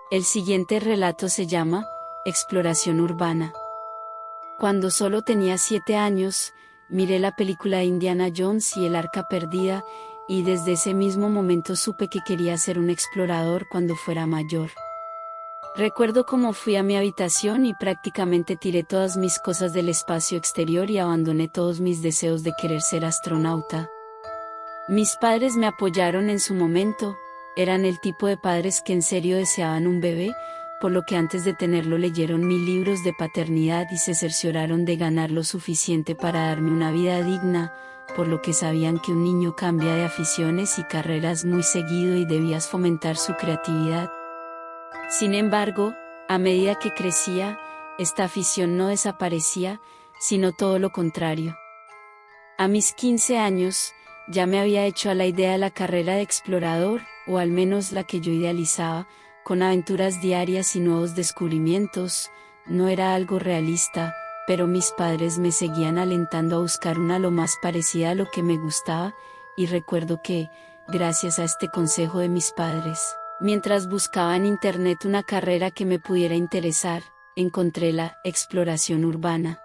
El siguiente relato se llama Exploración Urbana. Cuando solo tenía 7 años, miré la película Indiana Jones y el Arca Perdida, y desde ese mismo momento supe que quería ser un explorador cuando fuera mayor. Recuerdo cómo fui a mi habitación y prácticamente tiré todas mis cosas del espacio exterior y abandoné todos mis deseos de querer ser astronauta. Mis padres me apoyaron en su momento, eran el tipo de padres que en serio deseaban un bebé, por lo que antes de tenerlo leyeron 1000 libros de paternidad y se cercioraron de ganar lo suficiente para darme una vida digna, por lo que sabían que un niño cambia de aficiones y carreras muy seguido y debías fomentar su creatividad. Sin embargo, a medida que crecía, esta afición no desaparecía, sino todo lo contrario. A mis 15 años, ya me había hecho a la idea de la carrera de explorador, o al menos la que yo idealizaba, con aventuras diarias y nuevos descubrimientos. No era algo realista, pero mis padres me seguían alentando a buscar una lo más parecida a lo que me gustaba, y recuerdo que, gracias a este consejo de mis padres, mientras buscaba en internet una carrera que me pudiera interesar, encontré la exploración urbana.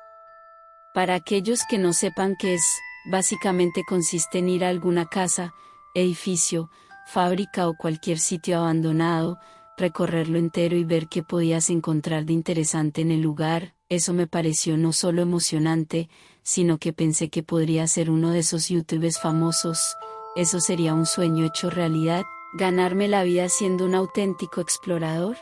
Para aquellos que no sepan qué es, básicamente consiste en ir a alguna casa, edificio, fábrica o cualquier sitio abandonado, recorrerlo entero y ver qué podías encontrar de interesante en el lugar. Eso me pareció no solo emocionante, sino que pensé que podría ser uno de esos youtubers famosos. Eso sería un sueño hecho realidad, ganarme la vida siendo un auténtico explorador.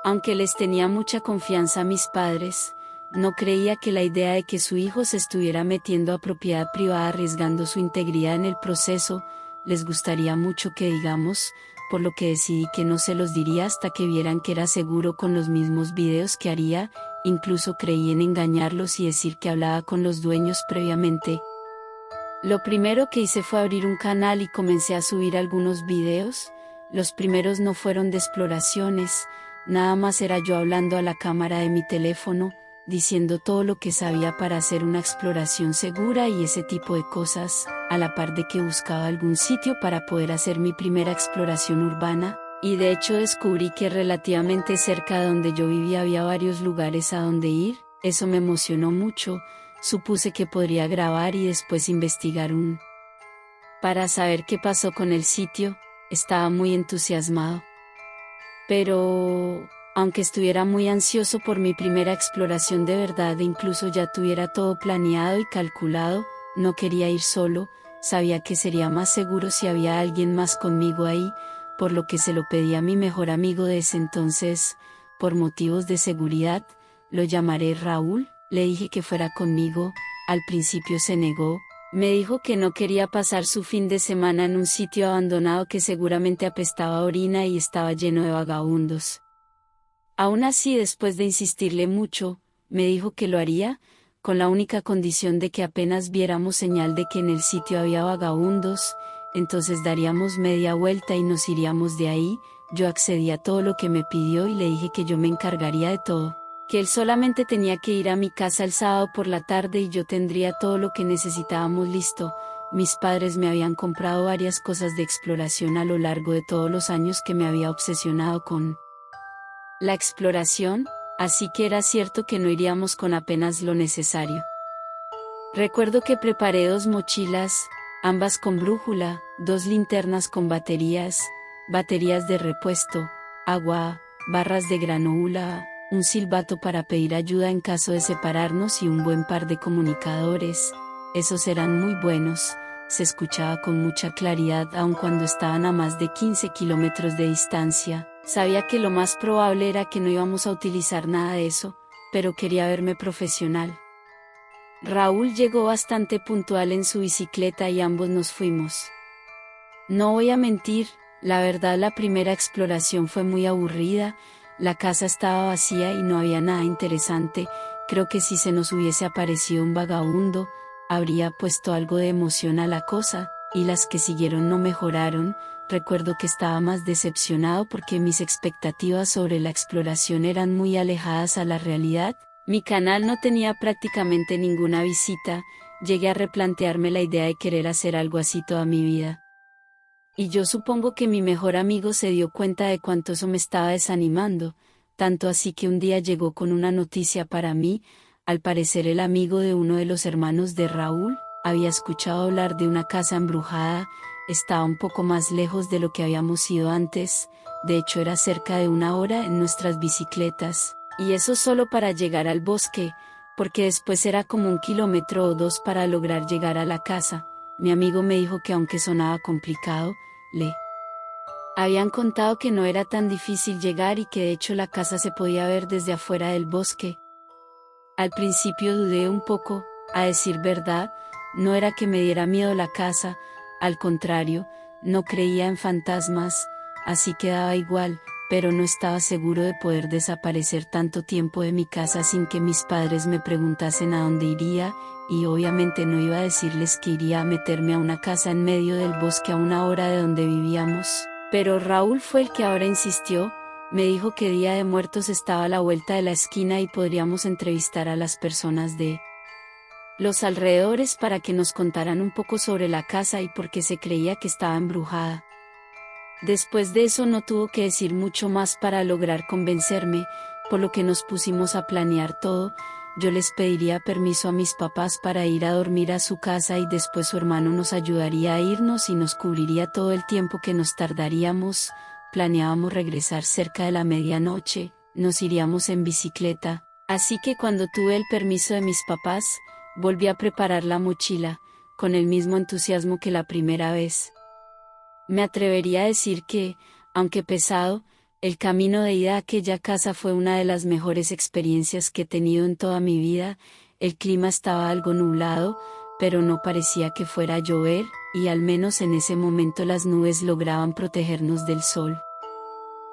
Aunque les tenía mucha confianza a mis padres, no creía que la idea de que su hijo se estuviera metiendo a propiedad privada arriesgando su integridad en el proceso, les gustaría mucho que digamos, por lo que decidí que no se los diría hasta que vieran que era seguro con los mismos videos que haría. Incluso creí en engañarlos y decir que hablaba con los dueños previamente. Lo primero que hice fue abrir un canal y comencé a subir algunos videos. Los primeros no fueron de exploraciones, nada más era yo hablando a la cámara de mi teléfono, diciendo todo lo que sabía para hacer una exploración segura y ese tipo de cosas, a la par de que buscaba algún sitio para poder hacer mi primera exploración urbana, y de hecho descubrí que relativamente cerca de donde yo vivía había varios lugares a donde ir. Eso me emocionó mucho, supuse que podría grabar y después investigar para saber qué pasó con el sitio. Estaba muy entusiasmado. Pero, aunque estuviera muy ansioso por mi primera exploración de verdad e incluso ya tuviera todo planeado y calculado, no quería ir solo, sabía que sería más seguro si había alguien más conmigo ahí, por lo que se lo pedí a mi mejor amigo de ese entonces, por motivos de seguridad, lo llamaré Raúl, le dije que fuera conmigo. Al principio se negó. Me dijo que no quería pasar su fin de semana en un sitio abandonado que seguramente apestaba a orina y estaba lleno de vagabundos. Aún así, después de insistirle mucho, me dijo que lo haría, con la única condición de que apenas viéramos señal de que en el sitio había vagabundos, entonces daríamos media vuelta y nos iríamos de ahí. Yo accedí a todo lo que me pidió y le dije que yo me encargaría de todo, que él solamente tenía que ir a mi casa el sábado por la tarde y yo tendría todo lo que necesitábamos listo. Mis padres me habían comprado varias cosas de exploración a lo largo de todos los años que me había obsesionado con la exploración, así que era cierto que no iríamos con apenas lo necesario. Recuerdo que preparé 2 mochilas, ambas con brújula, 2 linternas con baterías de repuesto, agua, barras de granola, un silbato para pedir ayuda en caso de separarnos y un buen par de comunicadores. Esos eran muy buenos, se escuchaba con mucha claridad aun cuando estaban a más de 15 kilómetros de distancia. Sabía que lo más probable era que no íbamos a utilizar nada de eso, pero quería verme profesional. Raúl llegó bastante puntual en su bicicleta y ambos nos fuimos. No voy a mentir, la verdad la primera exploración fue muy aburrida, la casa estaba vacía y no había nada interesante. Creo que si se nos hubiese aparecido un vagabundo, habría puesto algo de emoción a la cosa, y las que siguieron no mejoraron. Recuerdo que estaba más decepcionado porque mis expectativas sobre la exploración eran muy alejadas a la realidad. Mi canal no tenía prácticamente ninguna visita, llegué a replantearme la idea de querer hacer algo así toda mi vida. Y yo supongo que mi mejor amigo se dio cuenta de cuánto eso me estaba desanimando, tanto así que un día llegó con una noticia para mí. Al parecer el amigo de uno de los hermanos de Raúl había escuchado hablar de una casa embrujada. Estaba un poco más lejos de lo que habíamos ido antes, de hecho era cerca de 1 hora en nuestras bicicletas, y eso solo para llegar al bosque, porque después era como 1 kilómetro o 2 para lograr llegar a la casa. Mi amigo me dijo que aunque sonaba complicado, le habían contado que no era tan difícil llegar y que de hecho la casa se podía ver desde afuera del bosque. Al principio dudé un poco, a decir verdad, no era que me diera miedo la casa, al contrario, no creía en fantasmas, así que daba igual, pero no estaba seguro de poder desaparecer tanto tiempo de mi casa sin que mis padres me preguntasen a dónde iría, y obviamente no iba a decirles que iría a meterme a una casa en medio del bosque a 1 hora de donde vivíamos. Pero Raúl fue el que ahora insistió. Me dijo que Día de Muertos estaba a la vuelta de la esquina y podríamos entrevistar a las personas de los alrededores para que nos contaran un poco sobre la casa y por qué se creía que estaba embrujada. Después de eso no tuvo que decir mucho más para lograr convencerme, por lo que nos pusimos a planear todo. Yo les pediría permiso a mis papás para ir a dormir a su casa y después su hermano nos ayudaría a irnos y nos cubriría todo el tiempo que nos tardaríamos. Planeábamos regresar cerca de la medianoche, nos iríamos en bicicleta, así que cuando tuve el permiso de mis papás, volví a preparar la mochila, con el mismo entusiasmo que la primera vez. Me atrevería a decir que, aunque pesado, el camino de ida a aquella casa fue una de las mejores experiencias que he tenido en toda mi vida. El clima estaba algo nublado, pero no parecía que fuera a llover, y al menos en ese momento las nubes lograban protegernos del sol.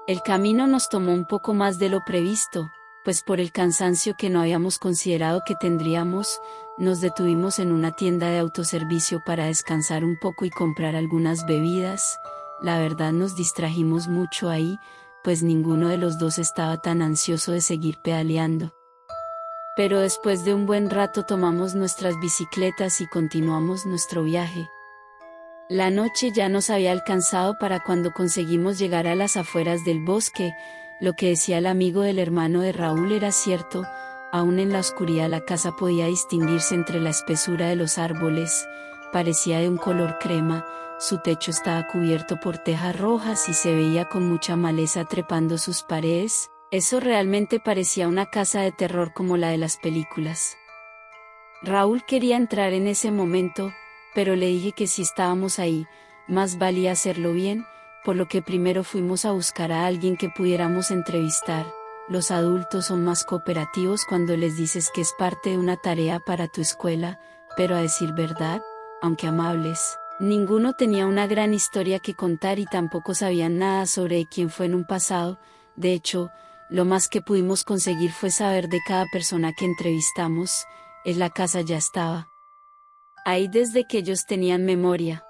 El camino nos tomó un poco más de lo previsto, pues por el cansancio que no habíamos considerado que tendríamos, nos detuvimos en una tienda de autoservicio para descansar un poco y comprar algunas bebidas. La verdad nos distrajimos mucho ahí, pues ninguno de los dos estaba tan ansioso de seguir pedaleando. Pero después de un buen rato tomamos nuestras bicicletas y continuamos nuestro viaje. La noche ya nos había alcanzado para cuando conseguimos llegar a las afueras del bosque. Lo que decía el amigo del hermano de Raúl era cierto, aún en la oscuridad la casa podía distinguirse entre la espesura de los árboles, parecía de un color crema, su techo estaba cubierto por tejas rojas y se veía con mucha maleza trepando sus paredes. Eso realmente parecía una casa de terror como la de las películas. Raúl quería entrar en ese momento, pero le dije que si estábamos ahí, más valía hacerlo bien, por lo que primero fuimos a buscar a alguien que pudiéramos entrevistar. Los adultos son más cooperativos cuando les dices que es parte de una tarea para tu escuela, pero a decir verdad, aunque amables, ninguno tenía una gran historia que contar y tampoco sabían nada sobre quién fue en un pasado. De hecho, lo más que pudimos conseguir fue saber de cada persona que entrevistamos. La casa ya estaba ahí desde que ellos tenían memoria.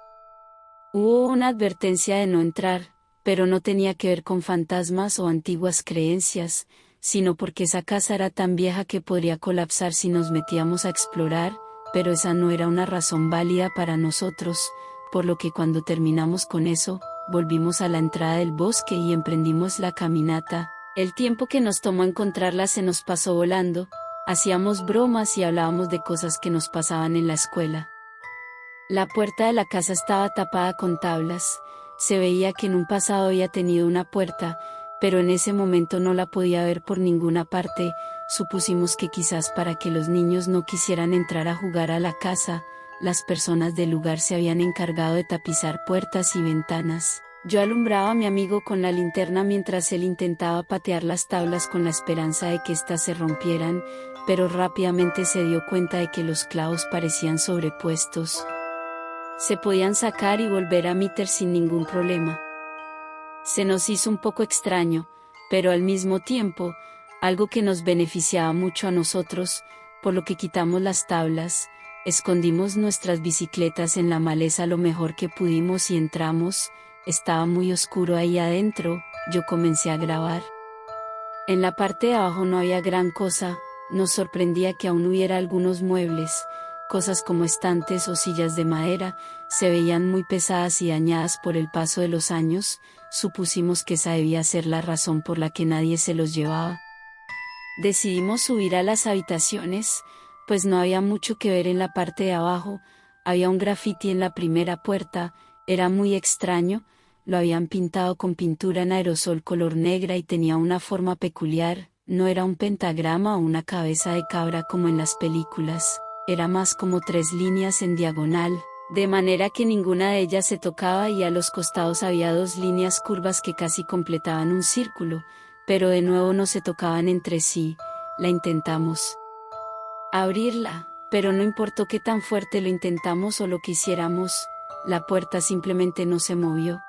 Hubo una advertencia de no entrar, pero no tenía que ver con fantasmas o antiguas creencias, sino porque esa casa era tan vieja que podría colapsar si nos metíamos a explorar, pero esa no era una razón válida para nosotros, por lo que cuando terminamos con eso, volvimos a la entrada del bosque y emprendimos la caminata. El tiempo que nos tomó encontrarla se nos pasó volando. Hacíamos bromas y hablábamos de cosas que nos pasaban en la escuela. La puerta de la casa estaba tapada con tablas, se veía que en un pasado había tenido una puerta, pero en ese momento no la podía ver por ninguna parte. Supusimos que quizás para que los niños no quisieran entrar a jugar a la casa, las personas del lugar se habían encargado de tapizar puertas y ventanas. Yo alumbraba a mi amigo con la linterna mientras él intentaba patear las tablas con la esperanza de que éstas se rompieran, pero rápidamente se dio cuenta de que los clavos parecían sobrepuestos. Se podían sacar y volver a meter sin ningún problema. Se nos hizo un poco extraño, pero al mismo tiempo, algo que nos beneficiaba mucho a nosotros, por lo que quitamos las tablas, escondimos nuestras bicicletas en la maleza lo mejor que pudimos y entramos. Estaba muy oscuro ahí adentro. Yo comencé a grabar. En la parte de abajo no había gran cosa, nos sorprendía que aún hubiera algunos muebles, cosas como estantes o sillas de madera, se veían muy pesadas y dañadas por el paso de los años. Supusimos que esa debía ser la razón por la que nadie se los llevaba. Decidimos subir a las habitaciones, pues no había mucho que ver en la parte de abajo. Había un grafiti en la primera puerta, era muy extraño, lo habían pintado con pintura en aerosol color negra y tenía una forma peculiar. No era un pentagrama o una cabeza de cabra como en las películas, era más como 3 líneas en diagonal, de manera que ninguna de ellas se tocaba, y a los costados había 2 líneas curvas que casi completaban un círculo, pero de nuevo no se tocaban entre sí. La intentamos abrirla, pero no importó qué tan fuerte lo intentamos o lo que hiciéramos, la puerta simplemente no se movió.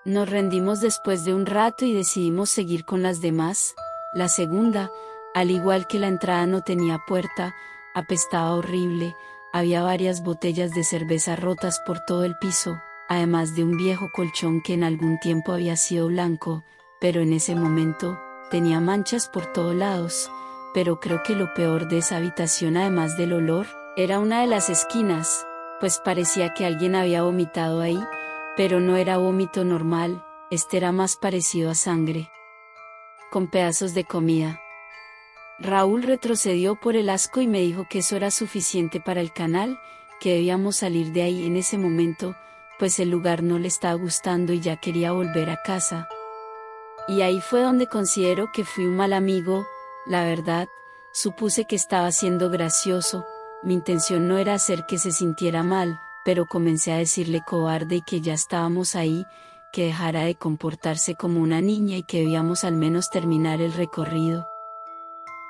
Nos rendimos después de un rato y decidimos seguir con las demás. La segunda, al igual que la entrada, no tenía puerta, apestaba horrible, había varias botellas de cerveza rotas por todo el piso, además de un viejo colchón que en algún tiempo había sido blanco, pero en ese momento tenía manchas por todos lados. Pero creo que lo peor de esa habitación, además del olor, era una de las esquinas, pues parecía que alguien había vomitado ahí, pero no era vómito normal, este era más parecido a sangre, con pedazos de comida. Raúl retrocedió por el asco y me dijo que eso era suficiente para el canal, que debíamos salir de ahí en ese momento, pues el lugar no le estaba gustando y ya quería volver a casa. Y ahí fue donde considero que fui un mal amigo. La verdad, supuse que estaba siendo gracioso, mi intención no era hacer que se sintiera mal, pero comencé a decirle cobarde y que ya estábamos ahí, que dejara de comportarse como una niña y que debíamos al menos terminar el recorrido.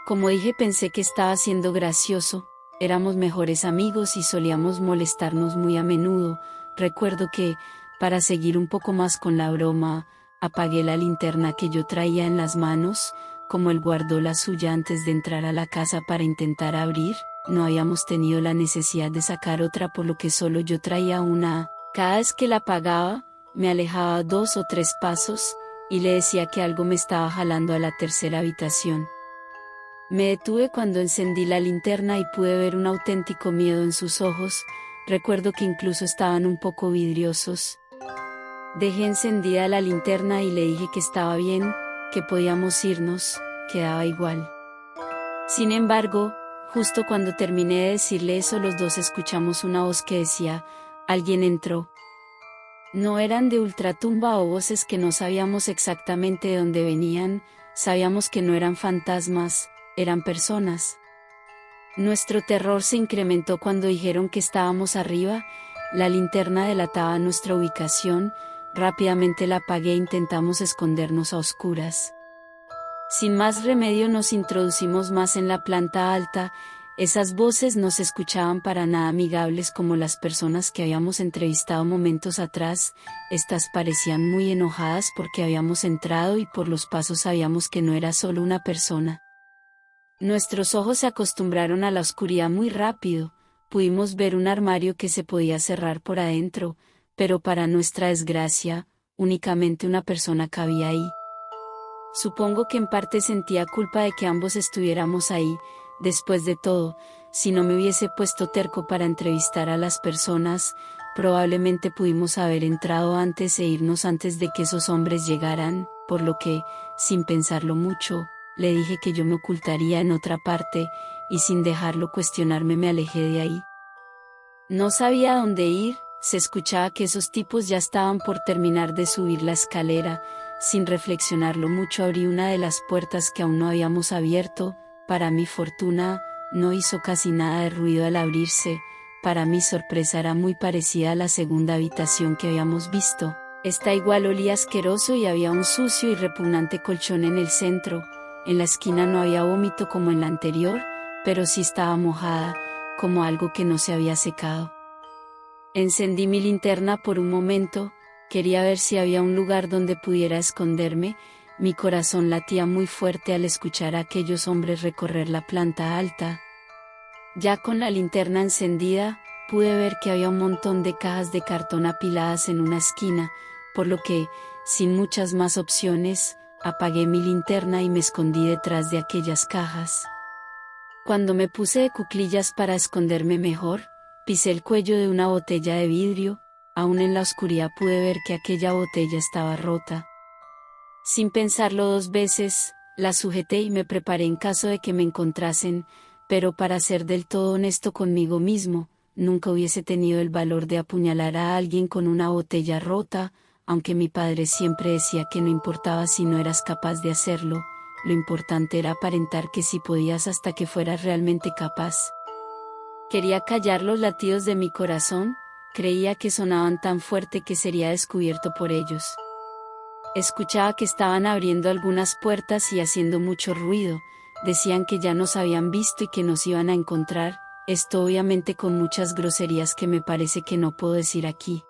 Como dije, pensé que estaba siendo gracioso, éramos mejores amigos y solíamos molestarnos muy a menudo. Recuerdo que, para seguir un poco más con la broma, apagué la linterna que yo traía en las manos, como él guardó la suya antes de entrar a la casa para intentar abrir, no habíamos tenido la necesidad de sacar otra, por lo que solo yo traía una. Cada vez que la apagaba, me alejaba 2 o 3 pasos, y le decía que algo me estaba jalando a la tercera habitación. Me detuve cuando encendí la linterna y pude ver un auténtico miedo en sus ojos, recuerdo que incluso estaban un poco vidriosos. Dejé encendida la linterna y le dije que estaba bien, que podíamos irnos, quedaba igual. Sin embargo, justo cuando terminé de decirle eso, los dos escuchamos una voz que decía: alguien entró. No eran de ultratumba o voces que no sabíamos exactamente de dónde venían, sabíamos que no eran fantasmas, eran personas. Nuestro terror se incrementó cuando dijeron que estábamos arriba, la linterna delataba nuestra ubicación, rápidamente la apagué e intentamos escondernos a oscuras. Sin más remedio nos introducimos más en la planta alta. Esas voces no se escuchaban para nada amigables como las personas que habíamos entrevistado momentos atrás, estas parecían muy enojadas porque habíamos entrado y por los pasos sabíamos que no era solo una persona. Nuestros ojos se acostumbraron a la oscuridad muy rápido, pudimos ver un armario que se podía cerrar por adentro, pero para nuestra desgracia, únicamente una persona cabía ahí. Supongo que en parte sentía culpa de que ambos estuviéramos ahí. Después de todo, si no me hubiese puesto terco para entrevistar a las personas, probablemente pudimos haber entrado antes e irnos antes de que esos hombres llegaran, por lo que, sin pensarlo mucho, le dije que yo me ocultaría en otra parte, y sin dejarlo cuestionarme me alejé de ahí. No sabía a dónde ir, se escuchaba que esos tipos ya estaban por terminar de subir la escalera. Sin reflexionarlo mucho abrí una de las puertas que aún no habíamos abierto. Para mi fortuna, no hizo casi nada de ruido al abrirse. Para mi sorpresa era muy parecida a la segunda habitación que habíamos visto. Esta igual olía asqueroso y había un sucio y repugnante colchón en el centro. En la esquina no había vómito como en la anterior, pero sí estaba mojada, como algo que no se había secado. Encendí mi linterna por un momento, quería ver si había un lugar donde pudiera esconderme. Mi corazón latía muy fuerte al escuchar a aquellos hombres recorrer la planta alta. Ya con la linterna encendida, pude ver que había un montón de cajas de cartón apiladas en una esquina, por lo que, sin muchas más opciones, apagué mi linterna y me escondí detrás de aquellas cajas. Cuando me puse de cuclillas para esconderme mejor, Pisé el cuello de una botella de vidrio, aún en la oscuridad pude ver que aquella botella estaba rota. Sin pensarlo dos veces, la sujeté y me preparé en caso de que me encontrasen, pero para ser del todo honesto conmigo mismo, nunca hubiese tenido el valor de apuñalar a alguien con una botella rota, aunque mi padre siempre decía que no importaba si no eras capaz de hacerlo, lo importante era aparentar que sí podías hasta que fueras realmente capaz. Quería callar los latidos de mi corazón, creía que sonaban tan fuerte que sería descubierto por ellos. Escuchaba que estaban abriendo algunas puertas y haciendo mucho ruido, decían que ya nos habían visto y que nos iban a encontrar, esto obviamente con muchas groserías que me parece que no puedo decir aquí.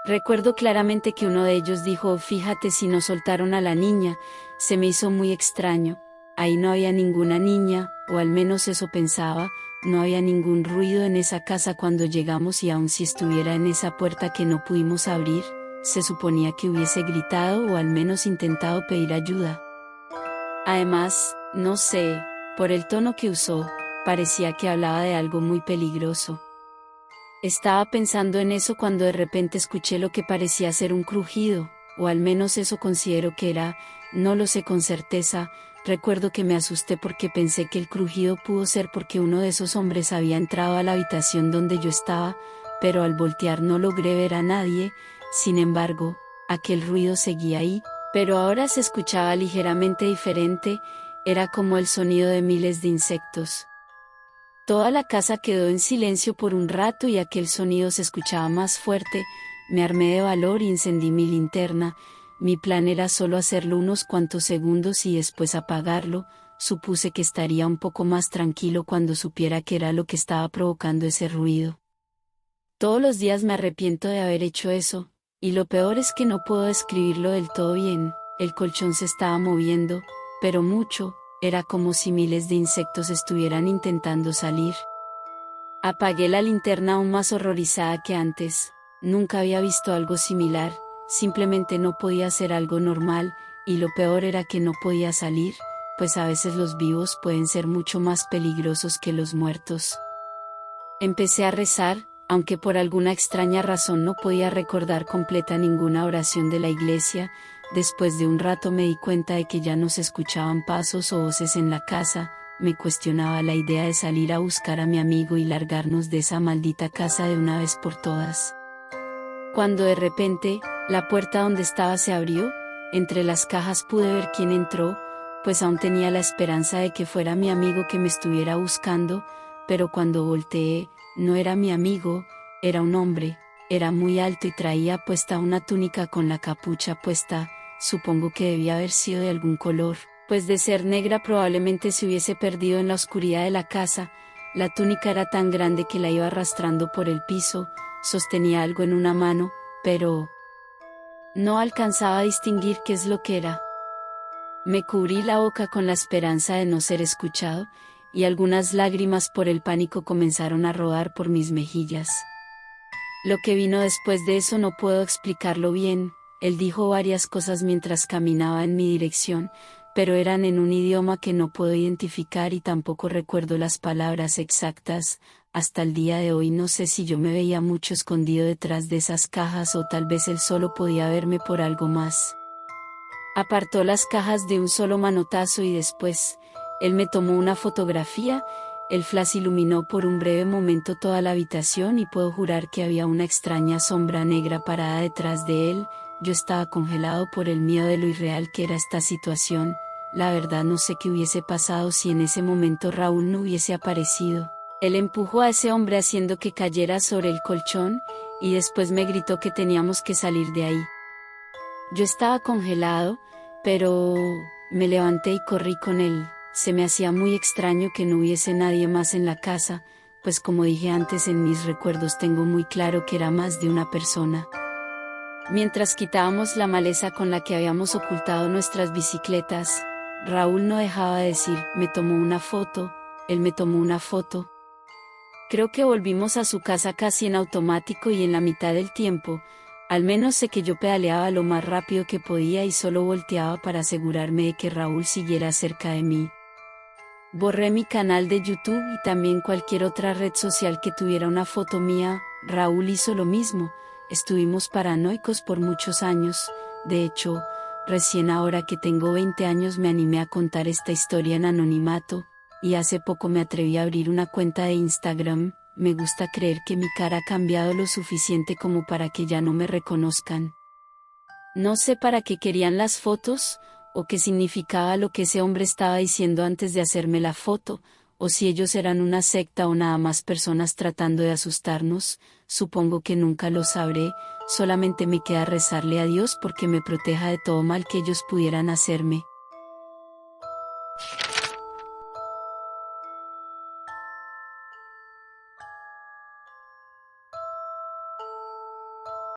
Recuerdo claramente que uno de ellos dijo: fíjate si no soltaron a la niña, se me hizo muy extraño, ahí no había ninguna niña, o al menos eso pensaba, no había ningún ruido en esa casa cuando llegamos y aun si estuviera en esa puerta que no pudimos abrir, se suponía que hubiese gritado o al menos intentado pedir ayuda. Además, no sé, por el tono que usó, parecía que hablaba de algo muy peligroso. Estaba pensando en eso cuando de repente escuché lo que parecía ser un crujido, o al menos eso considero que era, no lo sé con certeza. Recuerdo que me asusté porque pensé que el crujido pudo ser porque uno de esos hombres había entrado a la habitación donde yo estaba, pero al voltear no logré ver a nadie. Sin embargo, aquel ruido seguía ahí, pero ahora se escuchaba ligeramente diferente, era como el sonido de miles de insectos. Toda la casa quedó en silencio por un rato y aquel sonido se escuchaba más fuerte. Me armé de valor y encendí mi linterna. Mi plan era solo hacerlo unos cuantos segundos y después apagarlo. Supuse que estaría un poco más tranquilo cuando supiera qué era lo que estaba provocando ese ruido. Todos los días me arrepiento de haber hecho eso, y lo peor es que no puedo describirlo del todo bien. El colchón se estaba moviendo, pero mucho. Era como si miles de insectos estuvieran intentando salir. Apagué la linterna aún más horrorizada que antes. Nunca había visto algo similar, simplemente no podía ser algo normal, y lo peor era que no podía salir, pues a veces los vivos pueden ser mucho más peligrosos que los muertos. Empecé a rezar, aunque por alguna extraña razón no podía recordar completa ninguna oración de la iglesia. Después de un rato me di cuenta de que ya no se escuchaban pasos o voces en la casa. Me cuestionaba la idea de salir a buscar a mi amigo y largarnos de esa maldita casa de una vez por todas. Cuando de repente, la puerta donde estaba se abrió, entre las cajas pude ver quién entró, pues aún tenía la esperanza de que fuera mi amigo que me estuviera buscando, pero cuando volteé, no era mi amigo, era un hombre, era muy alto y traía puesta una túnica con la capucha puesta. Supongo que debía haber sido de algún color, pues de ser negra probablemente se hubiese perdido en la oscuridad de la casa. La túnica era tan grande que la iba arrastrando por el piso, sostenía algo en una mano, pero no alcanzaba a distinguir qué es lo que era. Me cubrí la boca con la esperanza de no ser escuchado, y algunas lágrimas por el pánico comenzaron a rodar por mis mejillas. Lo que vino después de eso no puedo explicarlo bien. Él dijo varias cosas mientras caminaba en mi dirección, pero eran en un idioma que no puedo identificar y tampoco recuerdo las palabras exactas. Hasta el día de hoy no sé si yo me veía mucho escondido detrás de esas cajas o tal vez él solo podía verme por algo más. Apartó las cajas de un solo manotazo y después, él me tomó una fotografía. El flash iluminó por un breve momento toda la habitación y puedo jurar que había una extraña sombra negra parada detrás de él. Yo estaba congelado por el miedo de lo irreal que era esta situación. La verdad no sé qué hubiese pasado si en ese momento Raúl no hubiese aparecido. Él empujó a ese hombre haciendo que cayera sobre el colchón, y después me gritó que teníamos que salir de ahí. Yo estaba congelado, pero me levanté y corrí con él. Se me hacía muy extraño que no hubiese nadie más en la casa, pues como dije antes en mis recuerdos tengo muy claro que era más de una persona. Mientras quitábamos la maleza con la que habíamos ocultado nuestras bicicletas, Raúl no dejaba de decir: me tomó una foto, él me tomó una foto. Creo que volvimos a su casa casi en automático y en la mitad del tiempo, al menos sé que yo pedaleaba lo más rápido que podía y solo volteaba para asegurarme de que Raúl siguiera cerca de mí. Borré mi canal de YouTube y también cualquier otra red social que tuviera una foto mía. Raúl hizo lo mismo. Estuvimos paranoicos por muchos años. De hecho, recién ahora que tengo 20 años me animé a contar esta historia en anonimato, y hace poco me atreví a abrir una cuenta de Instagram. Me gusta creer que mi cara ha cambiado lo suficiente como para que ya no me reconozcan. No sé para qué querían las fotos, o qué significaba lo que ese hombre estaba diciendo antes de hacerme la foto, o si ellos eran una secta o nada más personas tratando de asustarnos. Supongo que nunca lo sabré, solamente me queda rezarle a Dios porque me proteja de todo mal que ellos pudieran hacerme.